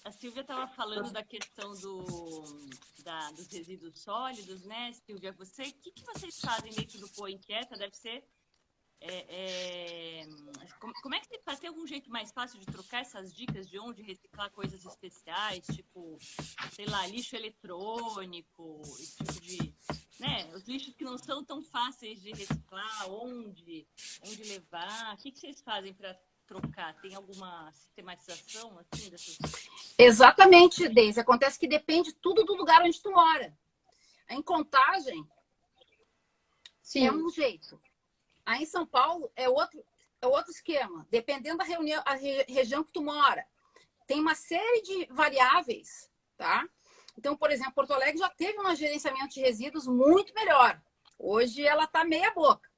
A Silvia estava falando da questão dos resíduos sólidos, né, Silvia? O que vocês fazem dentro do Poa Inquieta? Deve ser... Como é que você faz? Tem algum jeito mais fácil de trocar essas dicas de onde reciclar coisas especiais, tipo, sei lá, lixo eletrônico, esse tipo de... Né? Os lixos que não são tão fáceis de reciclar, onde levar? O que vocês fazem para trocar? Tem alguma sistematização assim dessas? Exatamente, Deise. Acontece que depende tudo do lugar onde tu mora. Em Contagem, sim, é um jeito. Aí em São Paulo é outro esquema. Dependendo da região que tu mora. Tem uma série de variáveis, tá? Então, por exemplo, Porto Alegre já teve um gerenciamento de resíduos muito melhor. Hoje ela está meia boca,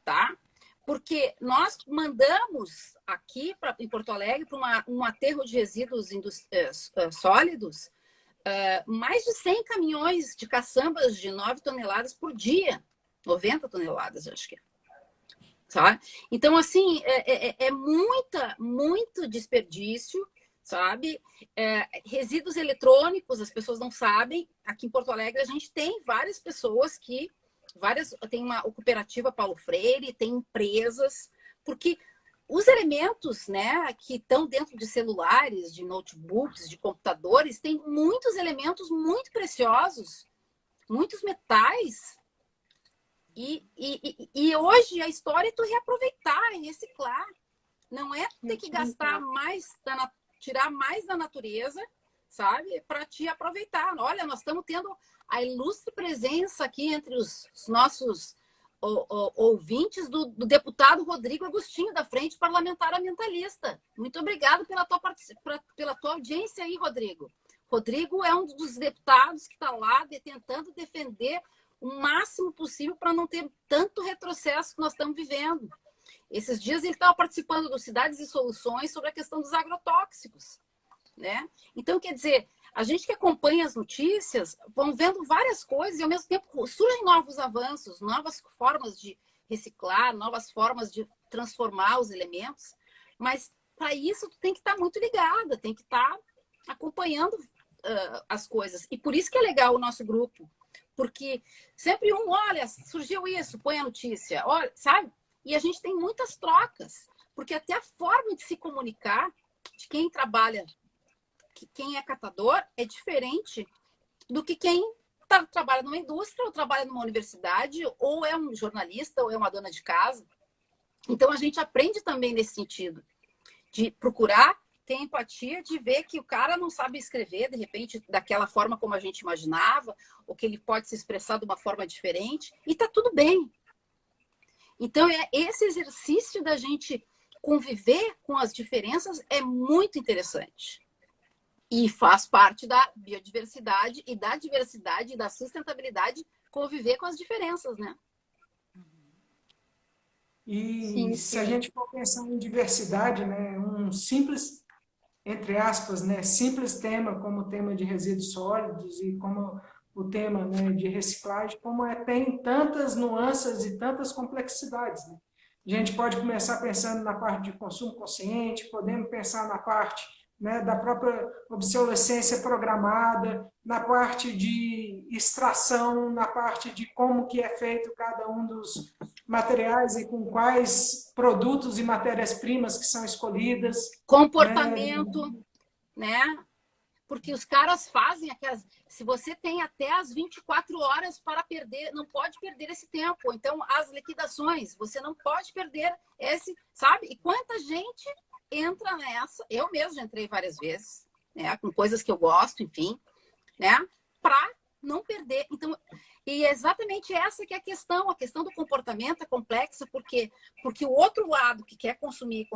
tá? Porque nós mandamos aqui em Porto Alegre para um aterro de resíduos sólidos mais de 100 caminhões de caçambas de 9 toneladas por dia. 90 toneladas, acho que é. Sabe? Então, assim, é muito desperdício, sabe? Resíduos eletrônicos, as pessoas não sabem. Aqui em Porto Alegre, a gente tem várias pessoas tem uma cooperativa Paulo Freire, tem empresas, porque os elementos, né, que estão dentro de celulares, de notebooks, de computadores, tem muitos elementos muito preciosos, muitos metais. E hoje a história é tu reaproveitar, é reciclar. Não é ter que gastar mais, tirar mais da natureza, sabe? Para te aproveitar. Olha, nós estamos tendo a ilustre presença aqui entre os nossos ouvintes do deputado Rodrigo Agostinho, da Frente Parlamentar Ambientalista. Muito obrigada pela tua audiência aí, Rodrigo. Rodrigo é um dos deputados que está lá tentando defender o máximo possível para não ter tanto retrocesso que nós estamos vivendo. Esses dias ele estava participando do Cidades e Soluções sobre a questão dos agrotóxicos, né? Então, quer dizer, a gente que acompanha as notícias, vão vendo várias coisas e, ao mesmo tempo, surgem novos avanços, novas formas de reciclar, novas formas de transformar os elementos, mas, para isso, tu tem que estar muito ligada, tem que estar acompanhando as coisas. E por isso que é legal o nosso grupo, porque sempre olha, surgiu isso, põe a notícia, olha, sabe? E a gente tem muitas trocas, porque até a forma de se comunicar de quem trabalha, quem é catador, é diferente do que quem trabalha numa indústria, ou trabalha numa universidade, ou é um jornalista, ou é uma dona de casa. Então, a gente aprende também nesse sentido, de procurar ter empatia, de ver que o cara não sabe escrever, de repente, daquela forma como a gente imaginava, ou que ele pode se expressar de uma forma diferente, e tá tudo bem. Então, esse exercício da gente conviver com as diferenças é muito interessante. E faz parte da biodiversidade e da diversidade e da sustentabilidade conviver com as diferenças, né? E se a gente for pensar em diversidade, né, um simples, entre aspas, né, simples tema como o tema de resíduos sólidos e como o tema, né, de reciclagem, como tem tantas nuances e tantas complexidades, né? A gente pode começar pensando na parte de consumo consciente, podemos pensar na parte, né, da própria obsolescência programada, na parte de extração, na parte de como que é feito cada um dos materiais e com quais produtos e matérias-primas que são escolhidas. Comportamento, né? Porque os caras fazem aquelas... Se você tem até as 24 horas para perder, não pode perder esse tempo. Então, as liquidações, você não pode perder esse, sabe? E quanta gente entra nessa? Eu mesmo já entrei várias vezes, né? Com coisas que eu gosto, enfim, né? Para não perder. Então, e é exatamente essa que é a questão do comportamento é complexa, porque o outro lado que quer consumir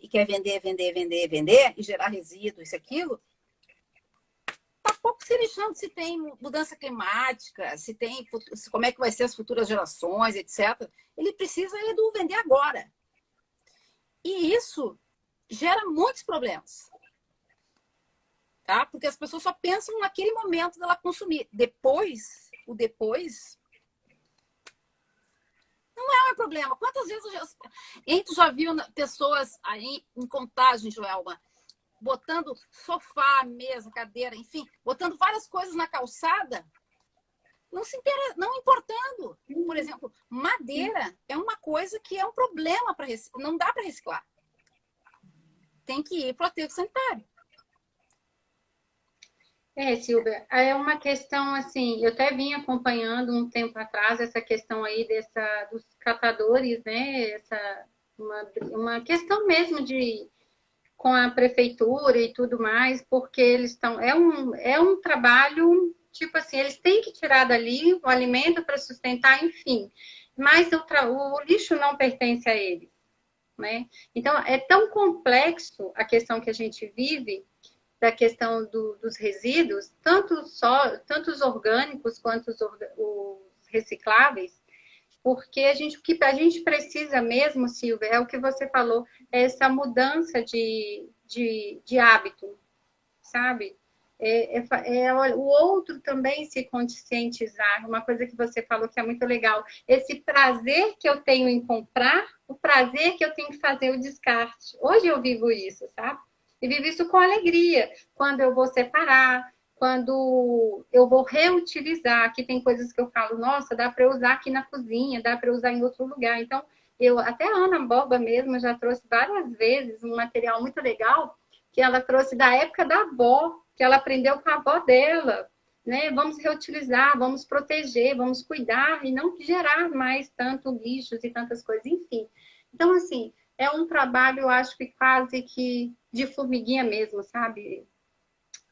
e quer vender e gerar resíduo, isso e aquilo, tá pouco se lixando se tem mudança climática, como é que vai ser as futuras gerações, etc. Ele precisa do vender agora. E isso gera muitos problemas. Tá? Porque as pessoas só pensam naquele momento dela consumir. O depois não é um problema. Quantas vezes tu já viu pessoas aí em Contagem, Joelma, botando sofá, mesa, cadeira, enfim, botando várias coisas na calçada, não importando. Por exemplo, madeira é uma coisa que é um problema para reciclar, não dá para reciclar. Tem que ir para o aterro sanitário. Silvia, é uma questão assim, eu até vim acompanhando um tempo atrás essa questão aí dos catadores, né? Uma questão mesmo com a prefeitura e tudo mais, porque eles estão. É um trabalho, tipo assim, eles têm que tirar dali o alimento para sustentar, enfim. Mas o lixo não pertence a eles, né? Então, é tão complexo a questão que a gente vive da questão dos resíduos, tanto os orgânicos quanto os recicláveis, porque o que a gente precisa mesmo, Silvia, é o que você falou, é essa mudança de hábito, sabe? O outro também se conscientizar, uma coisa que você falou que é muito legal, esse prazer que eu tenho em comprar, o prazer que eu tenho em fazer o descarte. Hoje eu vivo isso, sabe? E vivo isso com alegria, quando eu vou separar, quando eu vou reutilizar. Aqui tem coisas que eu falo, nossa, dá para eu usar aqui na cozinha, dá para usar em outro lugar. Então, até a Ana Borba mesmo já trouxe várias vezes um material muito legal, que ela trouxe da época da avó, que ela aprendeu com a avó dela, né? Vamos reutilizar, vamos proteger, vamos cuidar e não gerar mais tanto lixos e tantas coisas, enfim. Então, assim, é um trabalho, eu acho que quase que de formiguinha mesmo, sabe,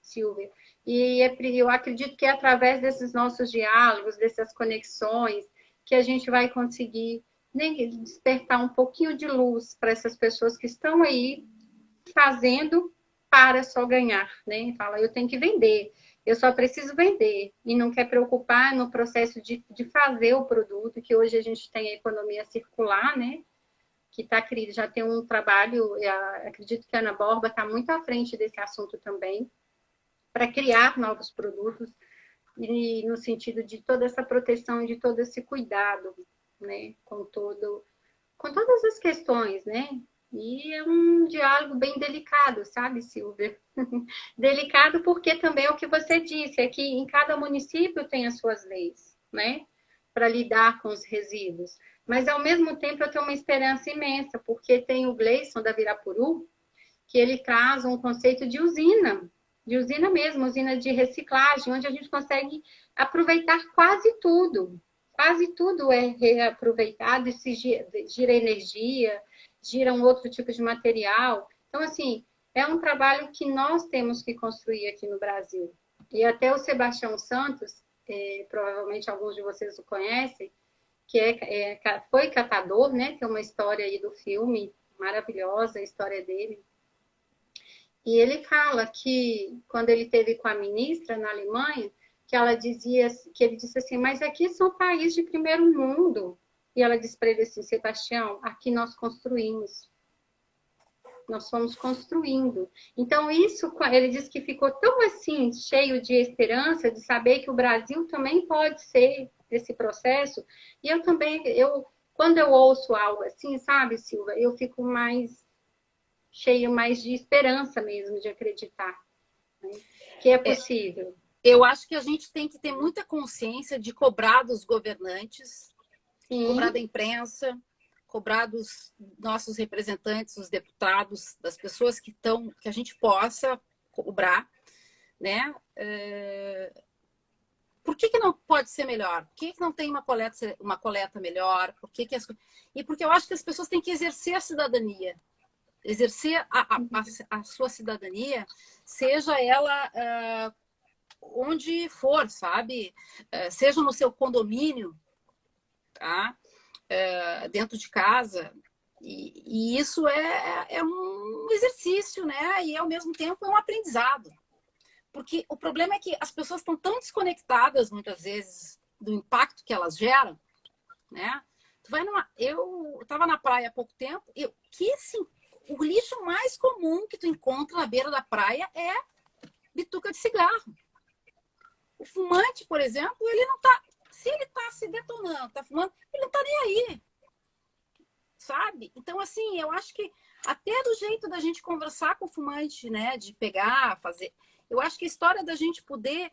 Silvia? E eu acredito que é através desses nossos diálogos, dessas conexões, que a gente vai conseguir despertar um pouquinho de luz para essas pessoas que estão aí fazendo para só ganhar, né? Fala, eu tenho que vender, eu só preciso vender, e não quer preocupar no processo de fazer o produto, que hoje a gente tem a economia circular, né? Que já tem um trabalho, acredito que a Ana Borba está muito à frente desse assunto também, para criar novos produtos, e no sentido de toda essa proteção, de todo esse cuidado, né? Com todas as questões, né? E é um diálogo bem delicado, sabe, Silvia? Delicado porque também é o que você disse, é que em cada município tem as suas leis, né? Para lidar com os resíduos. Mas, ao mesmo tempo, eu tenho uma esperança imensa, porque tem o Gleison da Virapuru, que ele traz um conceito de usina mesmo, usina de reciclagem, onde a gente consegue aproveitar quase tudo. Quase tudo é reaproveitado e se gira energia, gira um outro tipo de material. Então, assim, é um trabalho que nós temos que construir aqui no Brasil. E até o Sebastião Santos, provavelmente alguns de vocês o conhecem, que foi catador, né? Tem uma história aí do filme maravilhosa, a história dele. E ele fala que, quando ele esteve com a ministra na Alemanha, que ele disse assim, mas aqui são países de primeiro mundo. E ela disse para ele assim, Sebastião, aqui nós construímos. Nós fomos construindo. Então, ele disse que ficou tão assim, cheio de esperança, de saber que o Brasil também pode ser esse processo. E eu também, quando eu ouço algo assim, sabe, Silva, eu fico cheio mais de esperança mesmo, de acreditar, né? Que é possível. Eu acho que a gente tem que ter muita consciência de cobrar dos governantes, Sim. Cobrar da imprensa, cobrar dos nossos representantes, os deputados, das pessoas que a gente possa cobrar, né? Por que não pode ser melhor? Por que não tem uma coleta melhor? E porque eu acho que as pessoas têm que exercer a cidadania. Exercer a sua cidadania, seja ela onde for, sabe? Seja no seu condomínio, tá? Dentro de casa. E isso é um exercício, né? E ao mesmo tempo é um aprendizado. Porque o problema é que as pessoas estão tão desconectadas, muitas vezes, do impacto que elas geram, né? Eu estava na praia há pouco tempo, o lixo mais comum que tu encontra na beira da praia é bituca de cigarro. O fumante, por exemplo, ele não tá... Se ele está se detonando, está fumando, ele não está nem aí. Sabe? Então, assim, eu acho que Até do jeito da gente conversar com o fumante, né? De pegar, fazer. Eu acho que a história da gente poder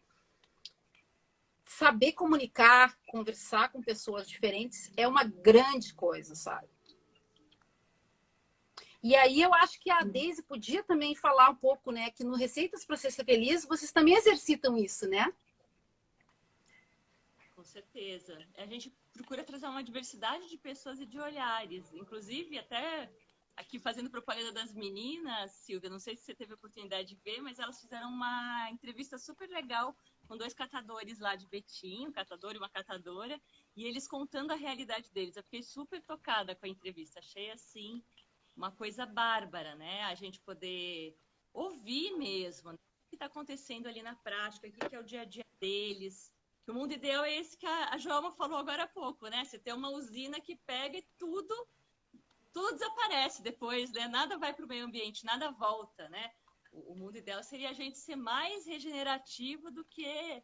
saber comunicar, conversar com pessoas diferentes é uma grande coisa, sabe? E aí eu acho que a Deise podia também falar um pouco, né? Que no Receitas para Ser Feliz, vocês também exercitam isso, né? Com certeza. A gente procura trazer uma diversidade de pessoas e de olhares. Inclusive, até aqui fazendo propaganda das meninas, Silvia, não sei se você teve a oportunidade de ver, mas elas fizeram uma entrevista super legal com 2 catadores lá de Betim, um catador e uma catadora, e eles contando a realidade deles. Eu fiquei super tocada com a entrevista. Achei, assim, uma coisa bárbara, né? A gente poder ouvir mesmo, né? O que está acontecendo ali na prática, o que é o dia a dia deles. Que o mundo ideal é esse que a Joelma falou agora há pouco, né? Você tem uma usina que pega e tudo desaparece depois, né? Nada vai para o meio ambiente, nada volta, né? O mundo ideal seria a gente ser mais regenerativo do que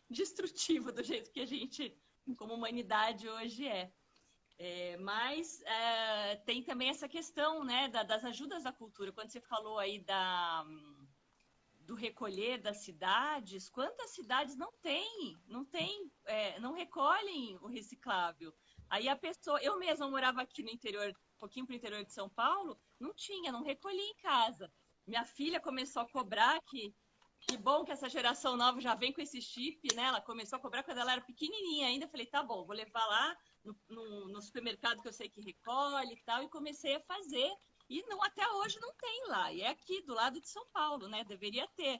destrutivo, do jeito que a gente, como humanidade, hoje é. Mas tem também essa questão, né, das ajudas da cultura. Quando você falou aí do recolher das cidades, quantas cidades não recolhem o reciclável? Aí a pessoa, eu mesma morava aqui no interior, um pouquinho para o interior de São Paulo, não recolhia em casa. Minha filha começou a cobrar que bom que essa geração nova já vem com esse chip, né? Ela começou a cobrar quando ela era pequenininha ainda. Falei, tá bom, vou levar lá no supermercado que eu sei que recolhe e tal, e comecei a fazer. E até hoje não tem lá. E é aqui, do lado de São Paulo, né? Deveria ter.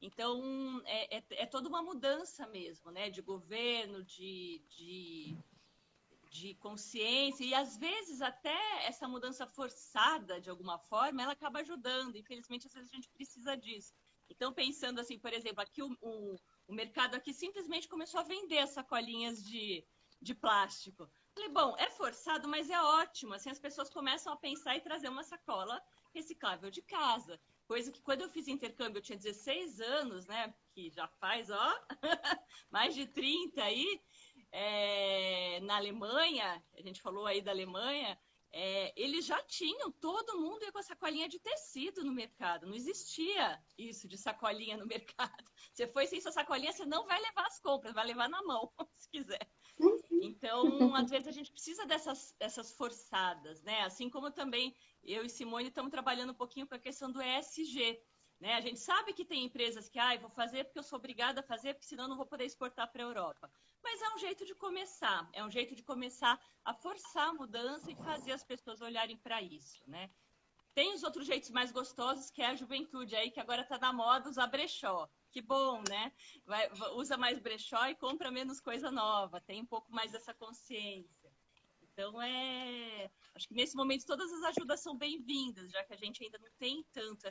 Então, é toda uma mudança mesmo, né? De governo, de consciência. E, às vezes, até essa mudança forçada, de alguma forma, ela acaba ajudando. Infelizmente, às vezes, a gente precisa disso. Então, pensando assim, por exemplo, aqui o mercado aqui simplesmente começou a vender sacolinhas de plástico. Falei, bom, é forçado, mas é ótimo. Assim, as pessoas começam a pensar e trazer uma sacola reciclável de casa. Coisa que quando eu fiz intercâmbio, eu tinha 16 anos, né? Que já faz, mais de 30 aí. Na Alemanha, a gente falou aí da Alemanha, eles já tinham, todo mundo ia com a sacolinha de tecido no mercado. Não existia isso de sacolinha no mercado. Você foi sem sua sacolinha, você não vai levar as compras, vai levar na mão, se quiser. Então, às vezes, a gente precisa dessas forçadas, né? Assim como também eu e Simone estamos trabalhando um pouquinho com a questão do ESG. Né? A gente sabe que tem empresas que, vou fazer porque eu sou obrigada a fazer, porque senão eu não vou poder exportar para a Europa. Mas é um jeito de começar, a forçar a mudança e fazer as pessoas olharem para isso, né? Tem os outros jeitos mais gostosos, que é a juventude aí, que agora está na moda usar brechó. Que bom, né? Usa mais brechó e compra menos coisa nova, tem um pouco mais dessa consciência. Então, acho que nesse momento todas as ajudas são bem-vindas, já que a gente ainda não tem tanto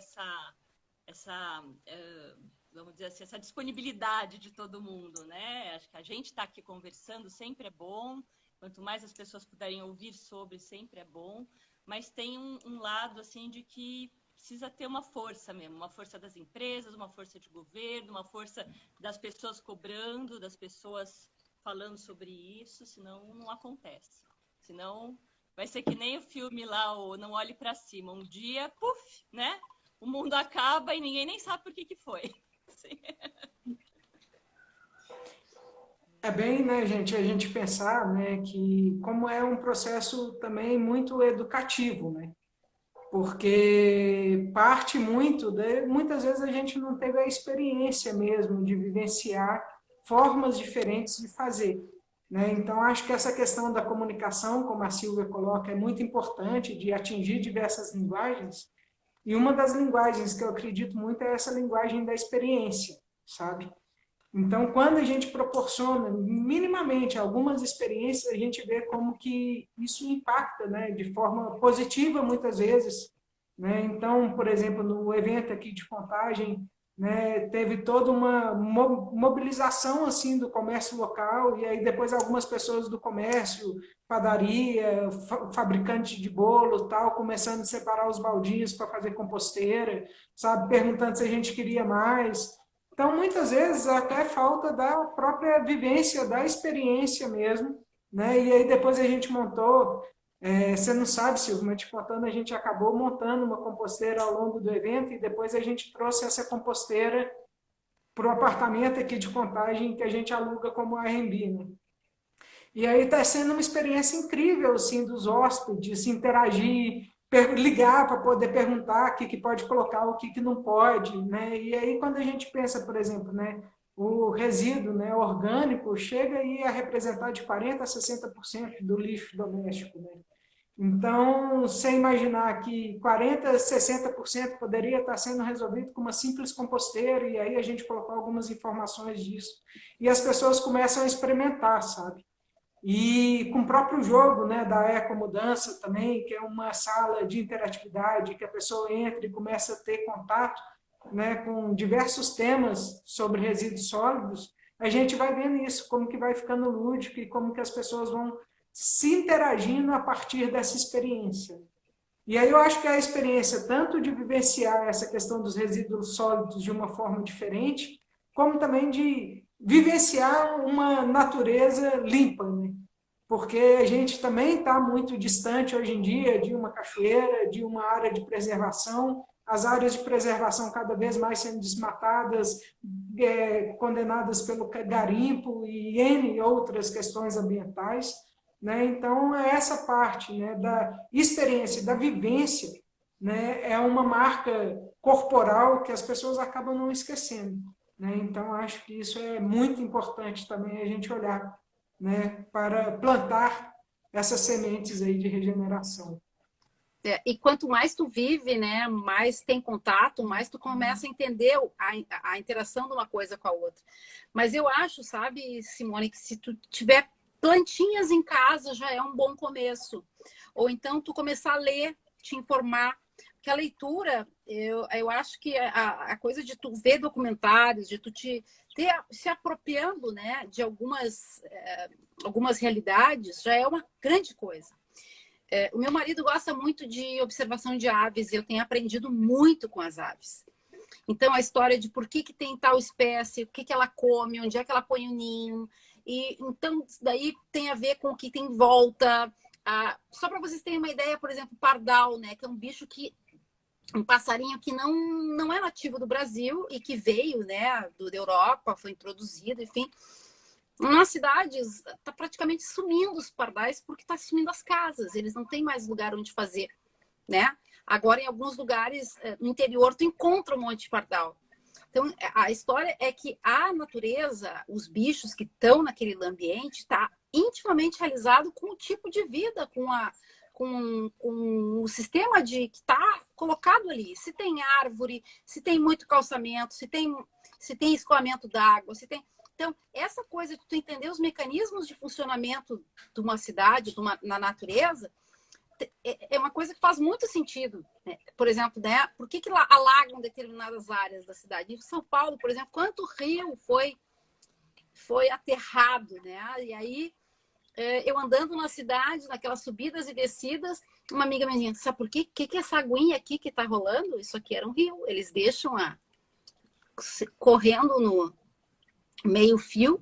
vamos dizer assim, essa disponibilidade de todo mundo, né? Acho que a gente está aqui conversando sempre é bom, quanto mais as pessoas puderem ouvir sobre, sempre é bom, mas tem um lado, assim, de que precisa ter uma força mesmo, uma força das empresas, uma força de governo, uma força das pessoas cobrando, das pessoas falando sobre isso, senão não acontece. Senão vai ser que nem o filme lá, o Não Olhe para Cima, um dia, puf, né? O mundo acaba e ninguém nem sabe por que foi. Assim. É bem, né, gente, a gente pensar, né, que como é um processo também muito educativo, né? Porque parte muito, muitas vezes a gente não teve a experiência mesmo de vivenciar formas diferentes de fazer, né? Então, acho que essa questão da comunicação, como a Silvia coloca, é muito importante, de atingir diversas linguagens. E uma das linguagens que eu acredito muito é essa linguagem da experiência, sabe? Então, quando a gente proporciona minimamente algumas experiências, a gente vê como que isso impacta, né, de forma positiva muitas vezes, né? Então, por exemplo, no evento aqui de Contagem, né, teve toda uma mobilização assim do comércio local, e aí depois algumas pessoas do comércio, padaria, fabricante de bolo, tal, começando a separar os baldinhos para fazer composteira, sabe, perguntando se a gente queria mais. Então, muitas vezes, até falta da própria vivência, da experiência mesmo, né? E aí depois a gente montou Você não sabe, Silvio, mas te contando, a gente acabou montando uma composteira ao longo do evento e depois a gente trouxe essa composteira para o apartamento aqui de Contagem que a gente aluga como Airbnb, né? E aí está sendo uma experiência incrível, assim, dos hóspedes, se interagir, ligar para poder perguntar o que pode colocar, o que não pode, né? E aí quando a gente pensa, por exemplo, né, o resíduo, né, orgânico chega aí a representar de 40% a 60% do lixo doméstico, né? Então, você imaginar que 40%, 60% poderia estar sendo resolvido com uma simples composteira, e aí a gente colocou algumas informações disso. E as pessoas começam a experimentar, sabe? E com o próprio jogo, né, da Ecomudança também, que é uma sala de interatividade, que a pessoa entra e começa a ter contato, né, com diversos temas sobre resíduos sólidos, a gente vai vendo isso, como que vai ficando lúdico e como que as pessoas vão se interagindo a partir dessa experiência. E aí eu acho que a experiência tanto de vivenciar essa questão dos resíduos sólidos de uma forma diferente, como também de vivenciar uma natureza limpa, né? Porque a gente também está muito distante hoje em dia de uma cachoeira, de uma área de preservação, as áreas de preservação cada vez mais sendo desmatadas, condenadas pelo garimpo e N outras questões ambientais, né? Então, essa parte, né, da experiência, da vivência, né, é uma marca corporal que as pessoas acabam não esquecendo, né? Então, acho que isso é muito importante também a gente olhar, né, para plantar essas sementes aí de regeneração. E quanto mais tu vive, né, mais tem contato, mais tu começa a entender a interação de uma coisa com a outra. Mas eu acho, sabe, Simone, que se tu tiver plantinhas em casa já é um bom começo. Ou então tu começar a ler, te informar. Porque a leitura, eu acho que a coisa de tu ver documentários, de tu se apropriando, né, de algumas realidades, já é uma grande coisa. O meu marido gosta muito de observação de aves e eu tenho aprendido muito com as aves. Então, a história de por que tem tal espécie, o que ela come, onde é que ela põe o ninho. E, então, daí tem a ver com o que tem em volta. Só para vocês terem uma ideia, por exemplo, pardal, né, que é um passarinho que não é nativo do Brasil e que veio, né, da Europa, foi introduzido, enfim. Nas cidades, está praticamente sumindo os pardais porque está sumindo as casas. Eles não têm mais lugar onde fazer, né? Agora, em alguns lugares, no interior, tu encontra um monte de pardal. Então, a história é que a natureza, os bichos que estão naquele ambiente, está intimamente realizado com o tipo de vida, com o sistema que está colocado ali. Se tem árvore, se tem muito calçamento, se tem escoamento d'água, se tem... Então, essa coisa de tu entender os mecanismos de funcionamento de uma cidade, na natureza, é uma coisa que faz muito sentido. Né? Por exemplo, né? Por que alagam determinadas áreas da cidade? Em São Paulo, por exemplo, quanto rio foi aterrado, né? E aí, eu andando na cidade, naquelas subidas e descidas, uma amiga me disse, sabe por quê? O que é essa aguinha aqui que está rolando? Isso aqui era um rio. Eles deixam correndo no meio fio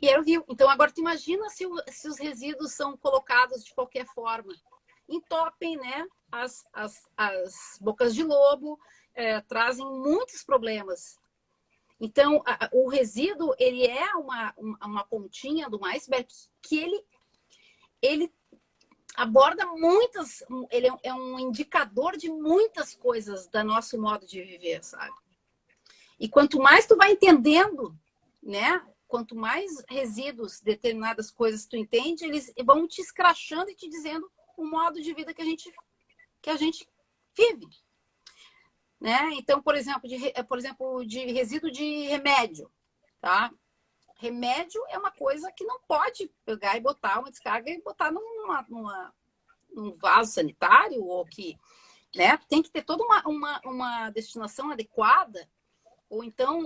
e era o rio. Então, agora tu imagina se os resíduos são colocados de qualquer forma. Entopem, né, as bocas de lobo, trazem muitos problemas. Então, o resíduo, ele é uma pontinha do iceberg que ele aborda ele é um indicador de muitas coisas do nosso modo de viver, sabe? E quanto mais tu vai entendendo, né? Quanto mais resíduos, determinadas coisas tu entende, eles vão te escrachando e te dizendo o modo de vida que a gente vive, né? Então, por exemplo, de resíduo de remédio, tá? Remédio é uma coisa que não pode pegar e botar uma descarga e botar num vaso sanitário ou que, né? Tem que ter toda uma destinação adequada. Ou então,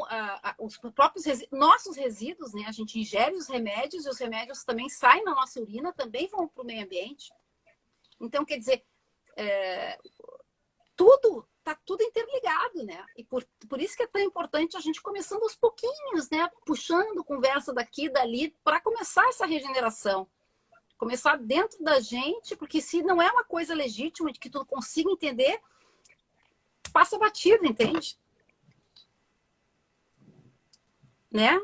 os próprios nossos resíduos, né? A gente ingere os remédios e os remédios também saem na nossa urina, também vão para o meio ambiente. Então, quer dizer, está tudo interligado, né? E por isso que é tão importante a gente começando aos pouquinhos, né? Puxando conversa daqui e dali para começar essa regeneração. Começar dentro da gente, porque se não é uma coisa legítima, de que tu consiga entender, passa batido, entende? Né?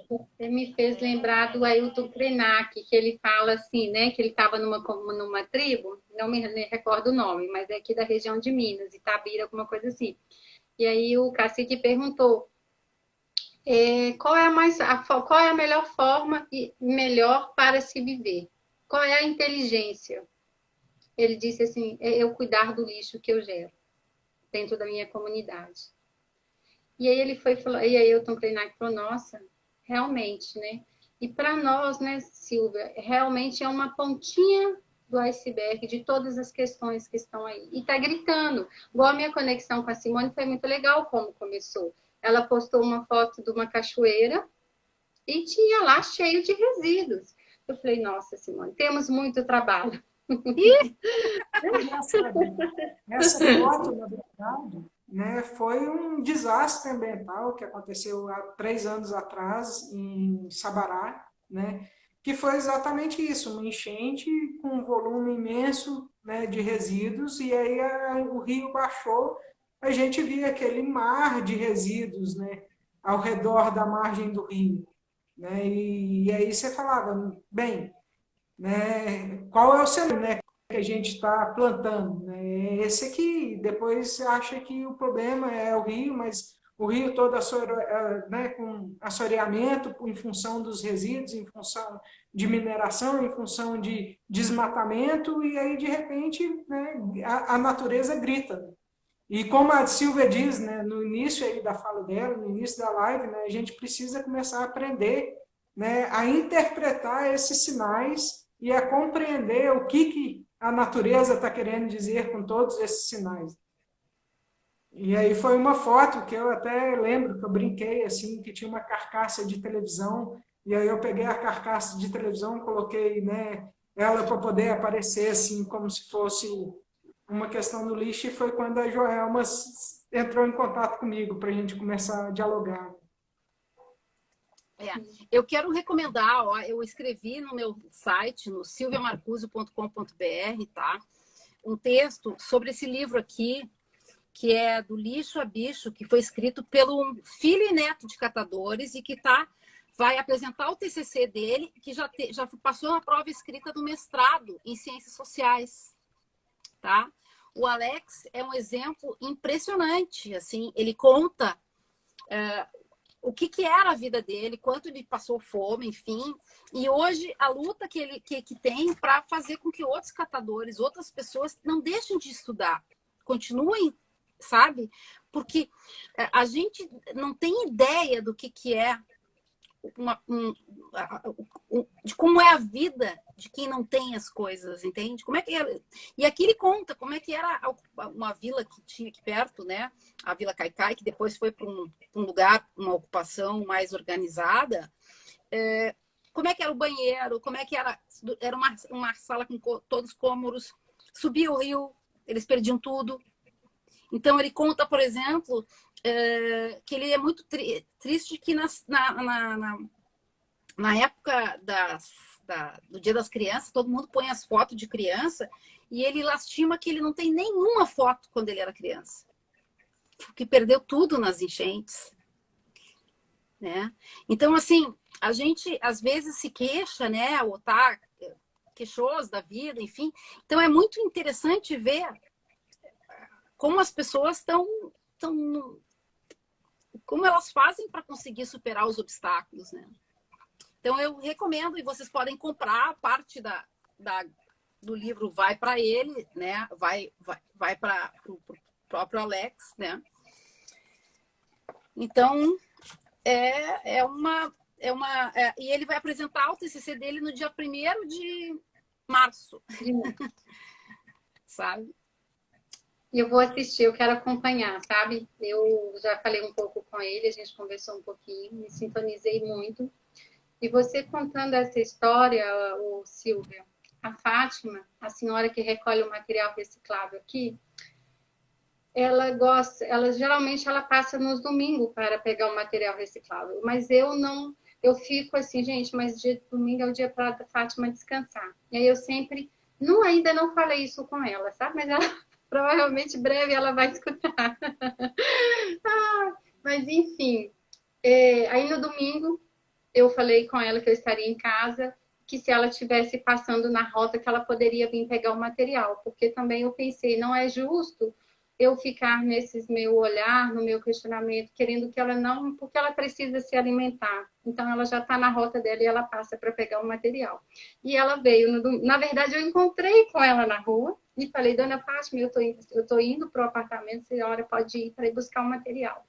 Você me fez lembrar do Ailton Krenak, que ele fala assim, né? Que ele estava numa tribo, não me recordo o nome, mas é aqui da região de Minas, Itabira, alguma coisa assim. E aí o cacique perguntou qual é a melhor forma e melhor para se viver? Qual é a inteligência? Ele disse assim, é eu cuidar do lixo que eu gero dentro da minha comunidade. E aí ele falou, e aí Ailton Krenak falou, nossa, realmente, né? E para nós, né, Silvia, realmente é uma pontinha do iceberg de todas as questões que estão aí. E está gritando. Igual a minha conexão com a Simone foi muito legal como começou. Ela postou uma foto de uma cachoeira e tinha lá cheio de resíduos. Eu falei, nossa, Simone, temos muito trabalho. Essa foto, na verdade, né, foi um desastre ambiental que aconteceu há 3 anos atrás em Sabará, né, que foi exatamente isso, uma enchente com um volume imenso, né, de resíduos, e aí o rio baixou, a gente via aquele mar de resíduos, né, ao redor da margem do rio, né, e aí você falava, bem, né, qual é o cenário, né, que a gente está plantando, né? Esse aqui, depois acha que o problema é o rio, mas o rio todo né, com assoreamento em função dos resíduos, em função de mineração, em função de desmatamento, e aí, de repente, né, a natureza grita. E como a Silvia diz, né, no início aí da fala dela, no início da live, né, a gente precisa começar a aprender, né, a interpretar esses sinais e a compreender o que a natureza está querendo dizer com todos esses sinais. E aí foi uma foto que eu até lembro que eu brinquei assim, que tinha uma carcaça de televisão, e aí eu peguei a carcaça de televisão, coloquei, né, ela para poder aparecer assim como se fosse uma questão do lixo, e foi quando a Joelma entrou em contato comigo para a gente começar a dialogar. Eu quero recomendar, ó, eu escrevi no meu site, no silviamarcuzio.com.br, tá? Um texto sobre esse livro aqui, que é Do Lixo a Bicho, que foi escrito pelo filho e neto de catadores e que vai apresentar o TCC dele, que já passou na prova escrita do mestrado em Ciências Sociais, tá? O Alex é um exemplo impressionante, assim, ele conta o que era a vida dele, quanto ele passou fome, enfim, e hoje a luta que ele tem para fazer com que outros catadores, outras pessoas não deixem de estudar, continuem, sabe? Porque a gente não tem ideia do que é de como é a vida de quem não tem as coisas, entende? Como é que era? E aqui ele conta como é que era uma vila que tinha aqui perto, né? A Vila Caicai, que depois foi para um lugar, uma ocupação mais organizada. Como é que era o banheiro? Como é que era? Era uma sala com todos os cômoros. Subia o rio, eles perdiam tudo. Então ele conta, por exemplo, que ele é muito triste que na época do Dia das Crianças, todo mundo põe as fotos de criança e ele lastima que ele não tem nenhuma foto quando ele era criança. Porque perdeu tudo nas enchentes. Né? Então, assim, a gente às vezes se queixa, né? Ou tá queixoso da vida, enfim. Então é muito interessante ver como as pessoas estão como elas fazem para conseguir superar os obstáculos, né? Então eu recomendo, e vocês podem comprar a parte do livro, vai para ele, né? Vai para o próprio Alex, né? Então e ele vai apresentar o TCC dele no dia 1º de março, sabe? E eu vou assistir, eu quero acompanhar, sabe? Eu já falei um pouco com ele, a gente conversou um pouquinho, me sintonizei muito. E você contando essa história, Silvia, a Fátima, a senhora que recolhe o material reciclável aqui, geralmente ela passa nos domingos para pegar o material reciclável, mas eu não, eu fico assim, gente, mas dia de domingo é o dia para a Fátima descansar. E aí eu sempre, não, ainda não falei isso com ela, sabe? Mas ela, provavelmente breve ela vai escutar. Mas enfim, aí no domingo eu falei com ela que eu estaria em casa, que se ela estivesse passando na rota, que ela poderia vir pegar o material, porque também eu pensei, não é justo eu ficar nesses meu olhar, no meu questionamento, querendo que ela não, porque ela precisa se alimentar. Então ela já está na rota dela e ela passa para pegar o material. E ela veio, na verdade eu encontrei com ela na rua e falei, dona Fátima, eu tô indo para o apartamento, a senhora pode ir para ir buscar o material.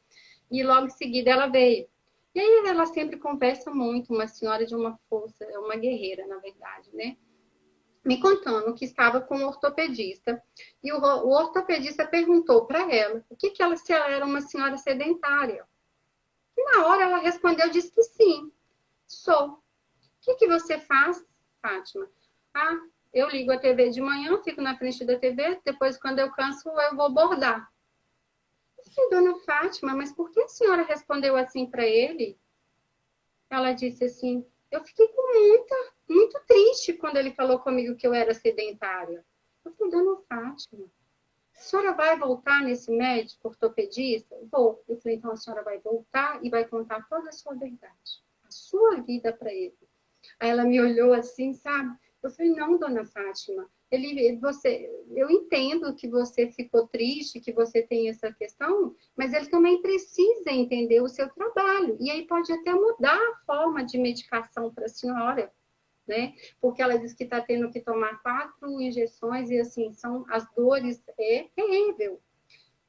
E logo em seguida ela veio. E aí ela sempre conversa muito, uma senhora de uma força, uma guerreira, na verdade, né? Me contando que estava com um ortopedista. E o ortopedista perguntou para ela se ela era uma senhora sedentária. E na hora ela respondeu, disse que sim, sou. O que você faz, Fátima? Ah, eu ligo a TV de manhã, fico na frente da TV, depois quando eu canso eu vou bordar. Eu falei, dona Fátima, mas por que a senhora respondeu assim para ele? Ela disse assim, eu fiquei muito triste quando ele falou comigo que eu era sedentária. Eu falei, dona Fátima, a senhora vai voltar nesse médico ortopedista? Vou. Eu falei, então a senhora vai voltar e vai contar toda a sua verdade, a sua vida para ele. Aí ela me olhou assim, sabe? Eu falei, não, dona Fátima, eu entendo que você ficou triste, que você tem essa questão, mas ele também precisa entender o seu trabalho. E aí pode até mudar a forma de medicação para a senhora, né? Porque ela diz que está tendo que tomar 4 injeções e assim, as dores é terrível.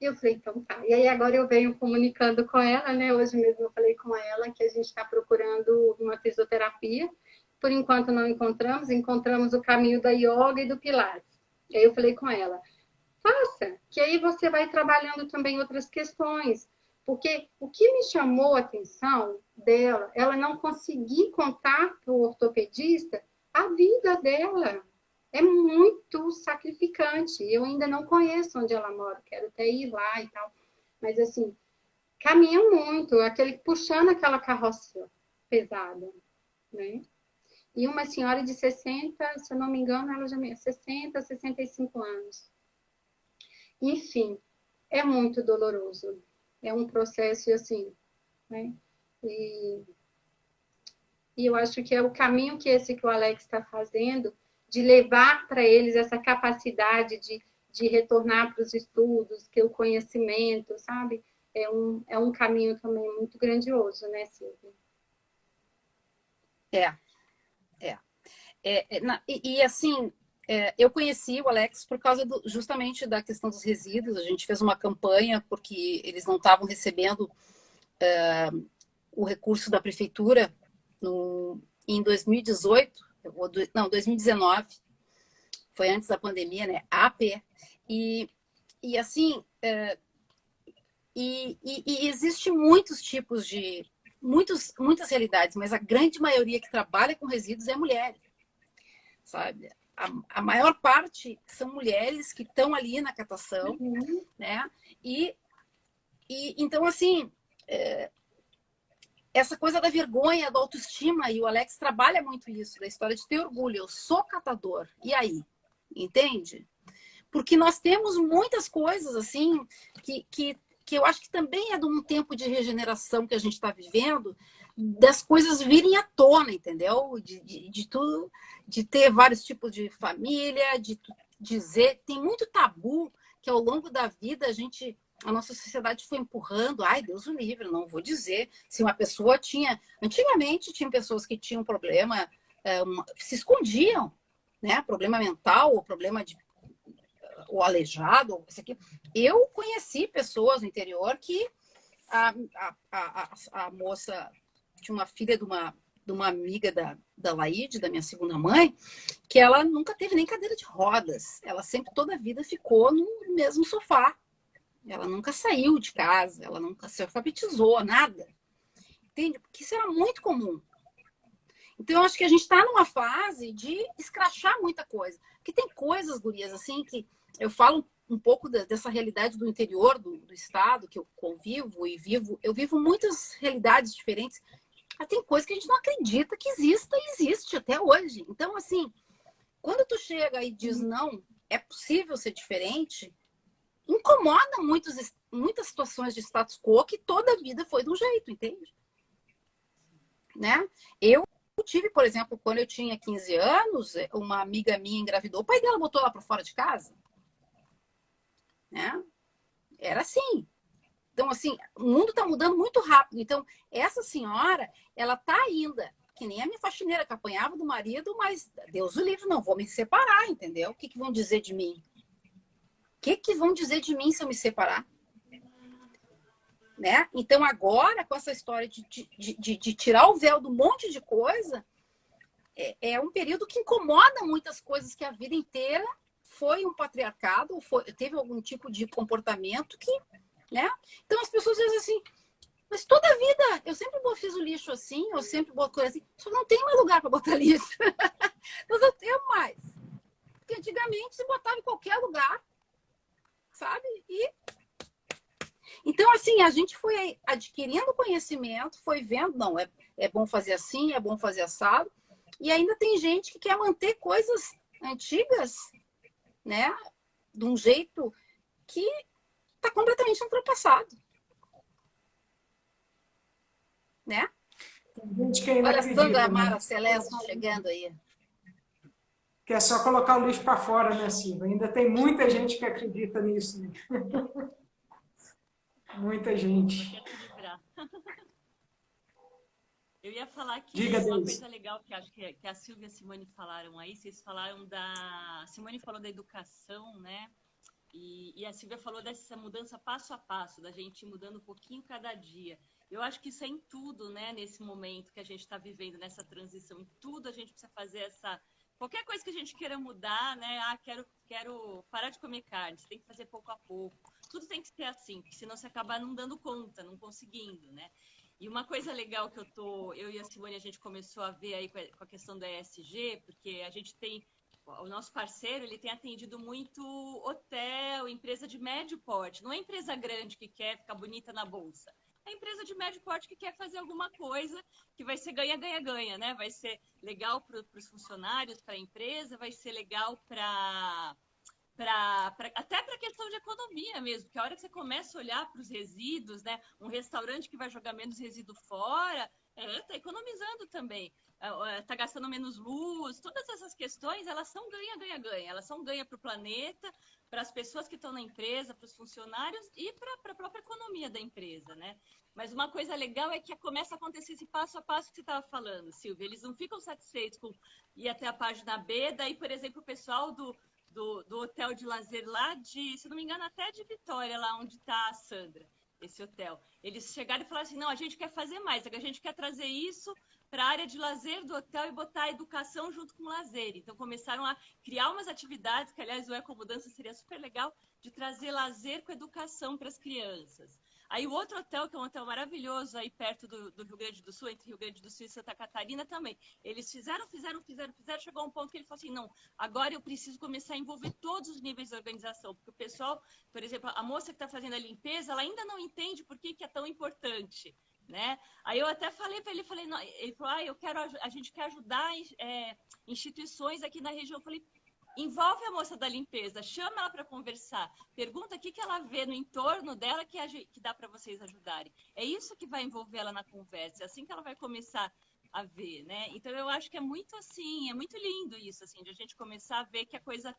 E eu falei, então tá. E aí agora eu venho comunicando com ela, né? Hoje mesmo eu falei com ela que a gente está procurando uma fisioterapia. Por enquanto não encontramos o caminho da yoga e do pilates. E aí eu falei com ela, faça, que aí você vai trabalhando também outras questões. Porque o que me chamou a atenção dela, ela não conseguir contar para o ortopedista a vida dela. É muito sacrificante. Eu ainda não conheço onde ela mora, quero até ir lá e tal. Mas assim, caminha muito, puxando aquela carroça pesada, né? E uma senhora de 60, se eu não me engano, ela já tinha 60, 65 anos. Enfim, é muito doloroso. É um processo assim, né? E eu acho que é o caminho que o Alex está fazendo, de levar para eles essa capacidade de retornar para os estudos, que o conhecimento, sabe? É um caminho também muito grandioso, né, Silvia? Assim, eu conheci o Alex por causa justamente da questão dos resíduos. A gente fez uma campanha porque eles não estavam recebendo o recurso da prefeitura em 2018, não, 2019, foi antes da pandemia, né? AP. E assim, existe muitos tipos de muitas realidades, mas a grande maioria que trabalha com resíduos é mulher, sabe? A maior parte são mulheres que estão ali na catação, né? E então, assim, essa coisa da vergonha, da autoestima, e o Alex trabalha muito isso, da história de ter orgulho. Eu sou catador, e aí? Entende? Porque nós temos muitas coisas, assim, que eu acho que também é de um tempo de regeneração que a gente está vivendo, das coisas virem à tona, entendeu? De ter vários tipos de família, de dizer, tem muito tabu que ao longo da vida a nossa sociedade foi empurrando. Ai, Deus o livre, não vou dizer. Se uma pessoa antigamente tinha pessoas que tinham problema, se escondiam, né? Problema mental, ou problema ou aleijado, ou isso aqui. Eu conheci pessoas no interior que a moça tinha uma filha de uma amiga da Laide, da minha segunda mãe, que ela nunca teve nem cadeira de rodas. Ela sempre, toda a vida, ficou no mesmo sofá. Ela nunca saiu de casa, ela nunca se alfabetizou, nada. Entende? Porque isso era muito comum. Então, eu acho que a gente está numa fase de escrachar muita coisa. Porque tem coisas, gurias, assim, que eu falo um pouco dessa realidade do interior do estado, que eu convivo e vivo. Eu vivo muitas realidades diferentes. tem coisa que a gente não acredita que exista e existe até hoje. Então, assim, quando tu chega e diz não, é possível ser diferente, incomoda muitas situações de status quo que toda a vida foi de um jeito, entende? Né? Eu tive, por exemplo, quando eu tinha 15 anos, uma amiga minha engravidou, o pai dela botou ela para fora de casa. Né? Era assim. Então, assim, o mundo está mudando muito rápido. Então, essa senhora, ela está ainda, que nem a minha faxineira, que apanhava do marido, mas Deus o livre, não vou me separar, entendeu? O que vão dizer de mim? O que vão dizer de mim se eu me separar? Né? Então, agora, com essa história de tirar o véu de um monte de coisa, é um período que incomoda muitas coisas que a vida inteira foi um patriarcado, teve algum tipo de comportamento que... Né? Então, as pessoas dizem assim, mas toda a vida eu sempre fiz o lixo assim, eu sempre boto coisa assim, só não tem mais lugar para botar lixo. Mas eu tenho mais. Porque antigamente se botava em qualquer lugar, sabe? Então, assim, a gente foi adquirindo conhecimento, foi vendo, não, é bom fazer assim, é bom fazer assado. E ainda tem gente que quer manter coisas antigas, né? De um jeito que está completamente ultrapassado. Né? Tem gente que ainda olha a Sandra acredita, Mara né? Celeste chegando aí. Que é só colocar o lixo para fora, né, Silvia? Ainda tem muita gente que acredita nisso. Né? Muita gente. Eu ia falar que Diga, uma Deus. coisa legal que acho que a Silvia e a Simone falaram aí, vocês falaram a Simone falou da educação, né? E a Silvia falou dessa mudança passo a passo, da gente ir mudando um pouquinho cada dia. Eu acho que isso é em tudo, né? Nesse momento que a gente está vivendo, nessa transição, em tudo a gente precisa fazer essa... Qualquer coisa que a gente queira mudar, né? Ah, quero parar de comer carne, você tem que fazer pouco a pouco. Tudo tem que ser assim, porque senão você acaba não dando conta, não conseguindo, né? E uma coisa legal que eu e a Simone, a gente começou a ver aí com a questão da ESG, porque a gente tem... O nosso parceiro, ele tem atendido muito hotel, empresa de médio porte. Não é empresa grande que quer ficar bonita na bolsa. É empresa de médio porte que quer fazer alguma coisa que vai ser ganha, ganha, ganha, né? Vai ser legal para os funcionários, para a empresa, vai ser legal até para a questão de economia mesmo, porque a hora que você começa a olhar para os resíduos, né? Um restaurante que vai jogar menos resíduo fora, está economizando também. Está gastando menos luz, todas essas questões, elas são ganha, ganha, ganha. Elas são ganha para o planeta, para as pessoas que estão na empresa, para os funcionários e para a própria economia da empresa, né? Mas uma coisa legal é que começa a acontecer esse passo a passo que você estava falando, Silvia. Eles não ficam satisfeitos com ir até a página B, daí, por exemplo, o pessoal do hotel de lazer lá se não me engano, até de Vitória, lá onde está a Sandra, esse hotel. Eles chegaram e falaram assim, não, a gente quer fazer mais, a gente quer trazer isso para a área de lazer do hotel e botar a educação junto com o lazer. Então, começaram a criar umas atividades, que, aliás, o Ecomudança seria super legal, de trazer lazer com educação para as crianças. Aí, o outro hotel, que é um hotel maravilhoso, aí perto do Rio Grande do Sul, entre Rio Grande do Sul e Santa Catarina também. Eles fizeram, chegou a um ponto que ele falou assim, não, agora eu preciso começar a envolver todos os níveis da organização, porque o pessoal, por exemplo, a moça que está fazendo a limpeza, ela ainda não entende por que é tão importante. Né? Aí eu até falei para ele, ele falou, a gente quer ajudar instituições aqui na região. Eu falei, envolve a moça da limpeza, chama ela para conversar, pergunta o que ela vê no entorno dela que dá para vocês ajudarem. É isso que vai envolver ela na conversa, é assim que ela vai começar a ver, né? Então eu acho que é muito assim, é muito lindo isso, assim, de a gente começar a ver que a coisa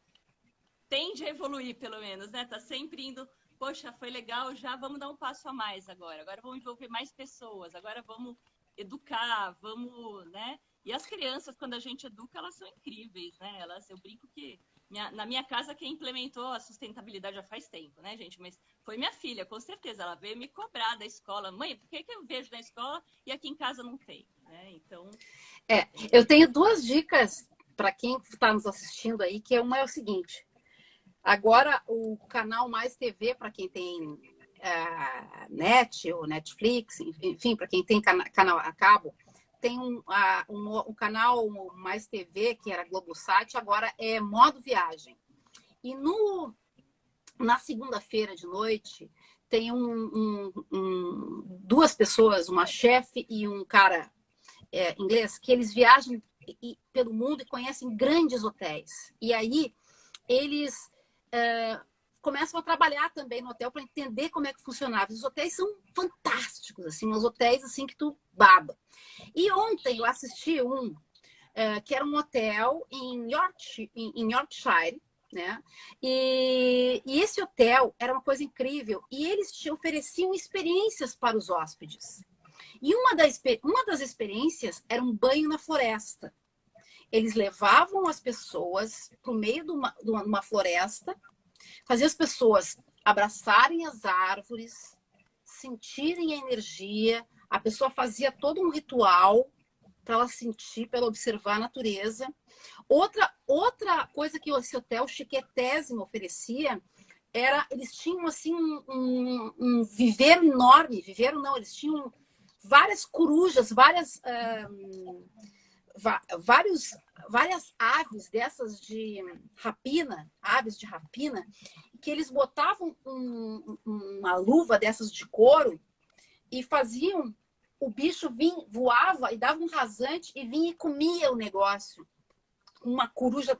tende a evoluir, pelo menos, né? Tá sempre indo... Poxa, foi legal, já vamos dar um passo a mais agora. Agora vamos envolver mais pessoas, agora vamos educar, vamos, né? E as crianças, quando a gente educa, elas são incríveis, né? Eu brinco que na minha casa quem implementou a sustentabilidade já faz tempo, né, gente? Mas foi minha filha, com certeza. Ela veio me cobrar da escola. Mãe, por que eu vejo na escola e aqui em casa não tem? Né? Então... eu tenho 2 dicas para quem está nos assistindo aí, que uma é o seguinte... Agora, o canal Mais TV, para quem tem net ou Netflix, enfim, para quem tem canal a cabo, tem um canal Mais TV, que era Globosat, agora é Modo Viagem. E na segunda-feira de noite, tem 2 pessoas, uma chefe e um cara inglês, que eles viajam pelo mundo e conhecem grandes hotéis. E aí eles começam a trabalhar também no hotel para entender como é que funcionava. Os hotéis são fantásticos, assim, uns hotéis assim que tu baba. E ontem eu assisti que era um hotel em Yorkshire, né? E esse hotel era uma coisa incrível e eles te ofereciam experiências para os hóspedes. E uma das experiências era um banho na floresta. Eles levavam as pessoas para o meio de uma floresta, faziam as pessoas abraçarem as árvores, sentirem a energia. A pessoa fazia todo um ritual para ela sentir, para ela observar a natureza. Outra coisa que esse hotel chiquetésimo oferecia eles tinham assim um viveiro enorme. Viveiro não, eles tinham várias corujas, várias aves dessas de rapina, aves de rapina, que eles botavam uma luva dessas de couro e faziam o bicho voava e dava um rasante e vinha e comia o negócio. Umas corujas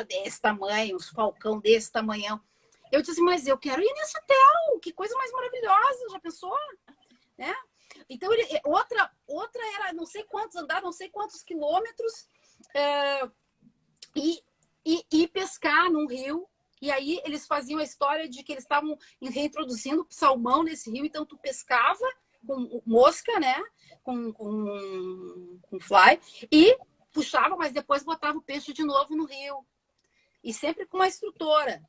desse tamanho, uns falcão desse tamanhão. Eu disse, mas eu quero ir nesse hotel, que coisa mais maravilhosa, já pensou? Né? Então, outra era não sei quantos andar, não sei quantos quilômetros, e pescar num rio. E aí eles faziam a história de que eles estavam reintroduzindo salmão nesse rio, então tu pescava com mosca, né? Com fly, e puxava, mas depois botava o peixe de novo no rio. E sempre com uma instrutora.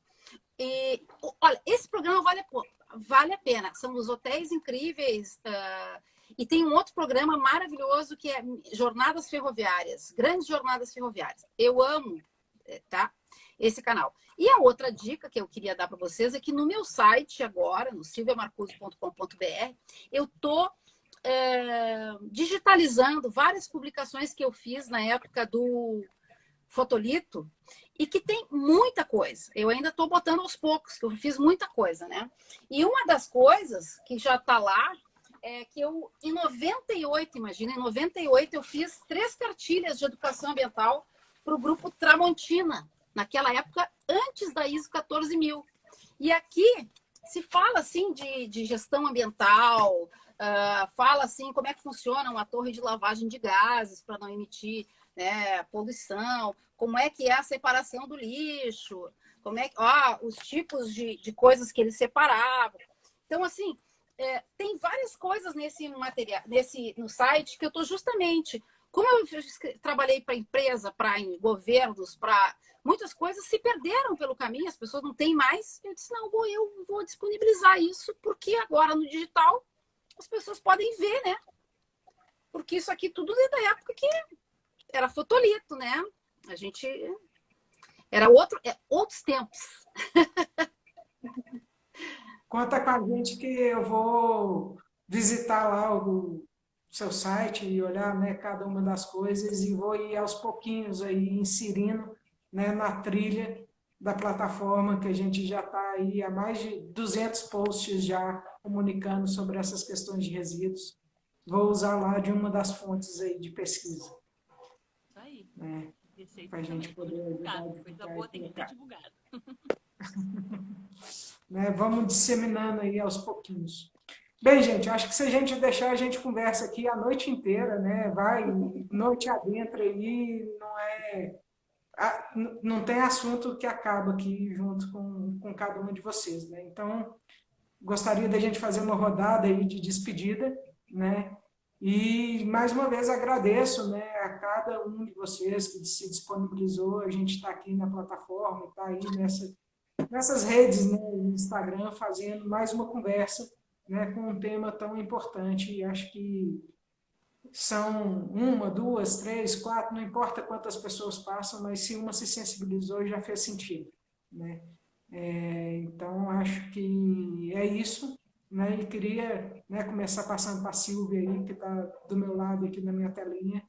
E, olha, esse programa vale a pena. São os hotéis incríveis. E tem um outro programa maravilhoso que é Jornadas Ferroviárias, Grandes Jornadas Ferroviárias. Eu amo, tá? Esse canal. E a outra dica que eu queria dar para vocês é que no meu site agora, no silviamarcuso.com.br, eu estou digitalizando várias publicações que eu fiz na época do Fotolito e que tem muita coisa. Eu ainda estou botando aos poucos, que eu fiz muita coisa, né? E uma das coisas que já está lá é que eu, em 98, imagina, em 98 eu fiz 3 cartilhas de educação ambiental para o grupo Tramontina, naquela época, antes da ISO 14000. E aqui se fala, assim, de gestão ambiental, fala, assim, como é que funciona uma torre de lavagem de gases para não emitir, né, poluição, como é que é a separação do lixo, como é que, os tipos de coisas que eles separavam. Então, assim, tem várias coisas nesse material, no site, que eu estou justamente... Como eu trabalhei para empresa, para governos, para muitas coisas se perderam pelo caminho, as pessoas não têm mais. Eu disse, não, eu vou disponibilizar isso, porque agora no digital as pessoas podem ver, né? Porque isso aqui tudo é da época que era fotolito, né? A gente... Era outros tempos. Conta com a gente que eu vou visitar lá o seu site e olhar, né, cada uma das coisas e vou ir aos pouquinhos aí inserindo, né, na trilha da plataforma, que a gente já está aí há mais de 200 posts já comunicando sobre essas questões de resíduos. Vou usar lá de uma das fontes aí de pesquisa. Isso aí. Né, para a gente poder ajudar. Coisa boa tem que ser divulgada. Né, vamos disseminando aí aos pouquinhos. Bem, gente, acho que se a gente deixar, a gente conversa aqui a noite inteira, né? Vai, noite adentro aí, não tem assunto que acaba aqui junto com cada um de vocês, né? Então, gostaria da gente fazer uma rodada aí de despedida, né? E, mais uma vez, agradeço, né, a cada um de vocês que se disponibilizou. A gente está aqui na plataforma, está aí nessas redes, né, no Instagram, fazendo mais uma conversa, né, com um tema tão importante. E acho que são 1, 2, 3, 4, não importa quantas pessoas passam, mas se uma se sensibilizou, já fez sentido, né? Então, acho que é isso, né? E queria, né, começar passando para a Silvia aí, que está do meu lado aqui na minha telinha,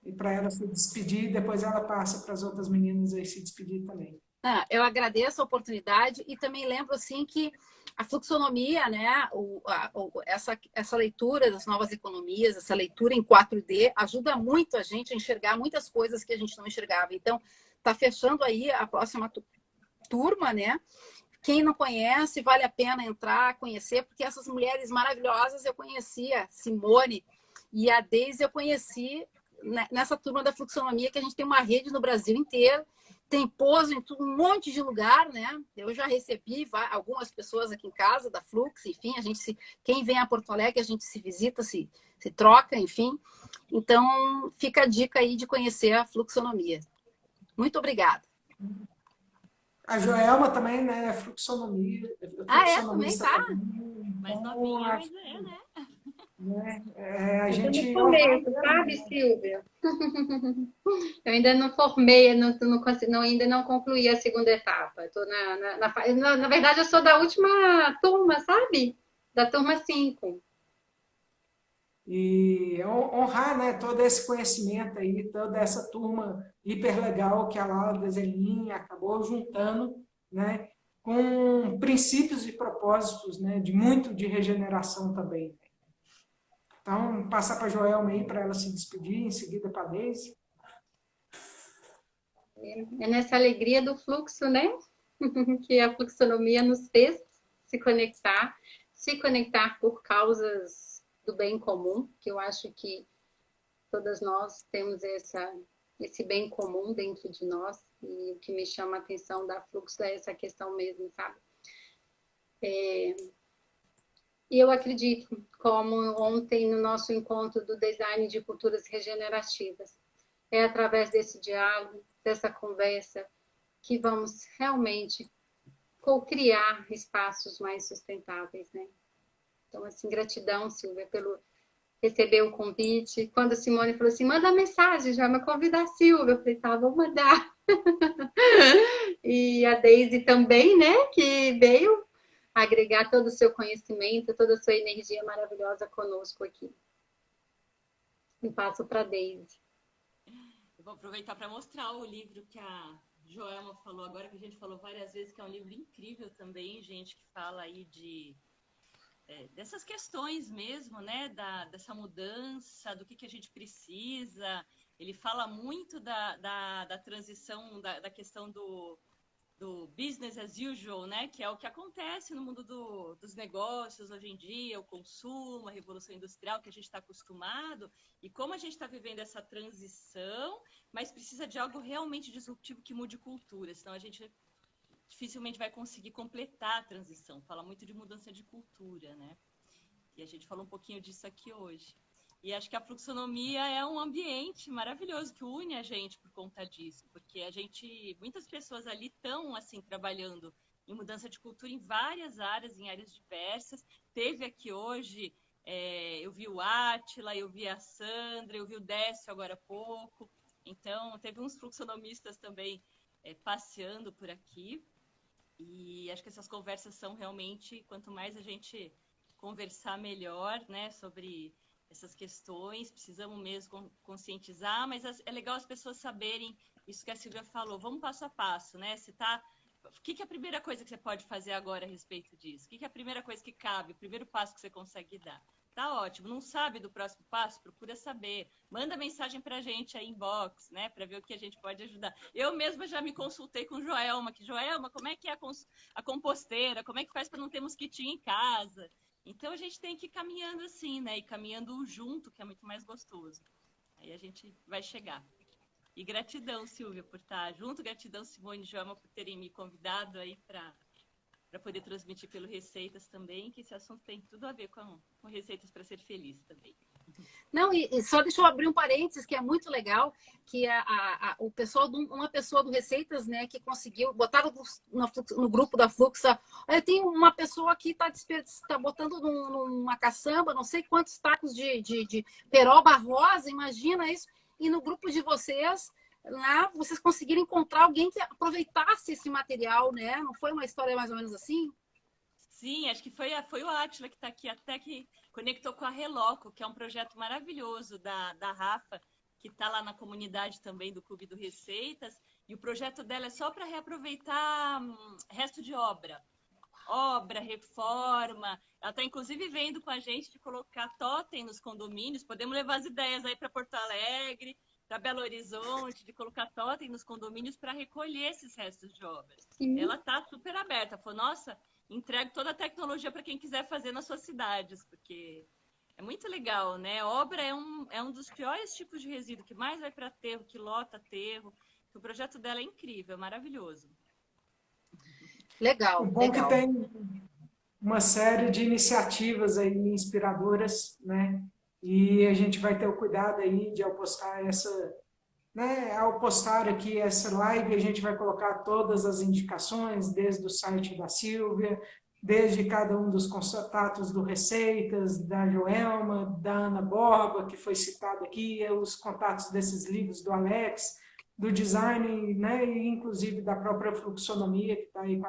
e para ela se despedir, e depois ela passa para as outras meninas aí se despedir também. Eu agradeço a oportunidade e também lembro assim que a fluxonomia, né, essa leitura das novas economias, essa leitura em 4D, ajuda muito a gente a enxergar muitas coisas que a gente não enxergava. Então, está fechando aí a próxima turma, né? Quem não conhece, vale a pena entrar, conhecer, porque essas mulheres maravilhosas eu conhecia, Simone e a Deise eu conheci nessa turma da fluxonomia, que a gente tem uma rede no Brasil inteiro, tem pouso em um monte de lugar, né? Eu já recebi algumas pessoas aqui em casa da Flux, enfim, quem vem a Porto Alegre, a gente se visita, se troca, enfim. Então, fica a dica aí de conhecer a fluxonomia. Muito obrigada. A Joelma também, né? É fluxonomia. Também tá. Mais novinha, mas né? A gente no começo, sabe, Silvia? Eu ainda não formei, ainda não concluí a segunda etapa. Estou na verdade, eu sou da última turma, sabe? Da turma 5. E honrar, né, todo esse conhecimento aí, toda essa turma hiper legal que a Laura Deselin acabou juntando, né, com princípios e propósitos, né, de regeneração também. Então, passar para a Joelma aí, para ela se despedir, em seguida para a Deise. É nessa alegria do fluxo, né? Que a fluxonomia nos fez se conectar por causas do bem comum, que eu acho que todas nós temos esse bem comum dentro de nós, e o que me chama a atenção da fluxo é essa questão mesmo, sabe? E eu acredito, como ontem no nosso encontro do design de culturas regenerativas, é através desse diálogo, dessa conversa, que vamos realmente co-criar espaços mais sustentáveis, né? Então, assim, gratidão, Silvia, pelo receber o convite. Quando a Simone falou assim, manda mensagem, já me convidar a Silvia, eu falei, tá, vou mandar. E a Deise também, né, que veio agregar todo o seu conhecimento, toda a sua energia maravilhosa conosco aqui. E passo para a Deise. Eu vou aproveitar para mostrar o livro que a Joelma falou agora, que a gente falou várias vezes, que é um livro incrível também, gente, que fala aí dessas questões mesmo, né, dessa mudança, do que a gente precisa. Ele fala muito da transição, da questão do business as usual, né, que é o que acontece no mundo dos negócios hoje em dia, o consumo, a revolução industrial que a gente está acostumado, e como a gente está vivendo essa transição, mas precisa de algo realmente disruptivo que mude cultura, senão a gente dificilmente vai conseguir completar a transição. Fala muito de mudança de cultura, né? E a gente falou um pouquinho disso aqui hoje. E acho que a fluxonomia é um ambiente maravilhoso que une a gente por conta disso, porque muitas pessoas ali estão assim trabalhando em mudança de cultura em várias áreas, em áreas diversas. Teve aqui hoje, eu vi o Átila, eu vi a Sandra, eu vi o Décio agora há pouco. Então, teve uns fluxonomistas também passeando por aqui. E acho que essas conversas são realmente, quanto mais a gente conversar melhor, né, sobre essas questões, precisamos mesmo conscientizar, mas é legal as pessoas saberem isso que a Silvia falou, vamos passo a passo, né? O que é a primeira coisa que você pode fazer agora a respeito disso? O que é a primeira coisa que cabe, o primeiro passo que você consegue dar? Tá ótimo, não sabe do próximo passo? Procura saber. Manda mensagem pra gente aí, inbox, né? Pra ver o que a gente pode ajudar. Eu mesma já me consultei com Joelma, Joelma, como é que é a composteira? Como é que faz para não ter mosquitinho em casa? Então a gente tem que ir caminhando assim, né? E caminhando junto, que é muito mais gostoso. Aí a gente vai chegar. E gratidão, Silvia, por estar junto. Gratidão, Simone e Joelma, por terem me convidado aí para poder transmitir pelo Receitas também, que esse assunto tem tudo a ver com Receitas para ser feliz também. Não, e só deixa eu abrir um parênteses, que é muito legal, que o pessoal, uma pessoa do Receitas, né, que conseguiu, botaram no grupo da Fluxa, olha, tem uma pessoa que está botando numa caçamba, não sei quantos tacos de peroba rosa, imagina isso, e no grupo de vocês, lá, vocês conseguiram encontrar alguém que aproveitasse esse material, né? Não foi uma história mais ou menos assim? Sim, acho que foi o Átila que está aqui, até que conectou com a Reloco, que é um projeto maravilhoso da Rafa, que está lá na comunidade também do Clube do Receitas, E o projeto dela é só para reaproveitar resto de obra. Obra, reforma. Ela está, inclusive, vendo com a gente de colocar totem nos condomínios. Podemos levar as ideias aí para Porto Alegre, para Belo Horizonte, de colocar totem nos condomínios para recolher esses restos de obras. Sim. Ela está super aberta. Falou, nossa, entrego toda a tecnologia para quem quiser fazer nas suas cidades, porque é muito legal, né? Obra é um dos piores tipos de resíduo, que mais vai para aterro, que lota aterro. O projeto dela é incrível, maravilhoso. Legal, O bom legal. que tem uma série de iniciativas aí inspiradoras, né? E a gente vai ter o cuidado aí de ao postar ao postar aqui essa live, a gente vai colocar todas as indicações, desde o site da Silvia, desde cada um dos contatos do Receitas, da Joelma, da Ana Borba, que foi citada aqui, os contatos desses livros do Alex, do design, né, e inclusive da própria fluxonomia, que está aí com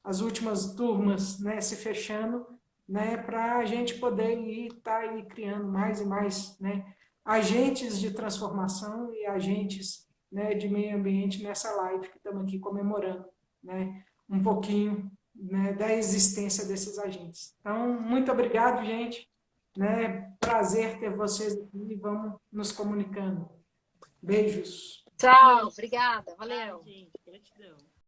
as últimas turmas, né, se fechando, né, para a gente poder estar aí criando mais e mais, né, agentes de transformação e agentes, né, de meio ambiente nessa live que estamos aqui comemorando, né, um pouquinho, né, da existência desses agentes. Então, muito obrigado, gente, né, prazer ter vocês aqui e vamos nos comunicando. Beijos. Tchau, obrigada, valeu. Gente, gratidão.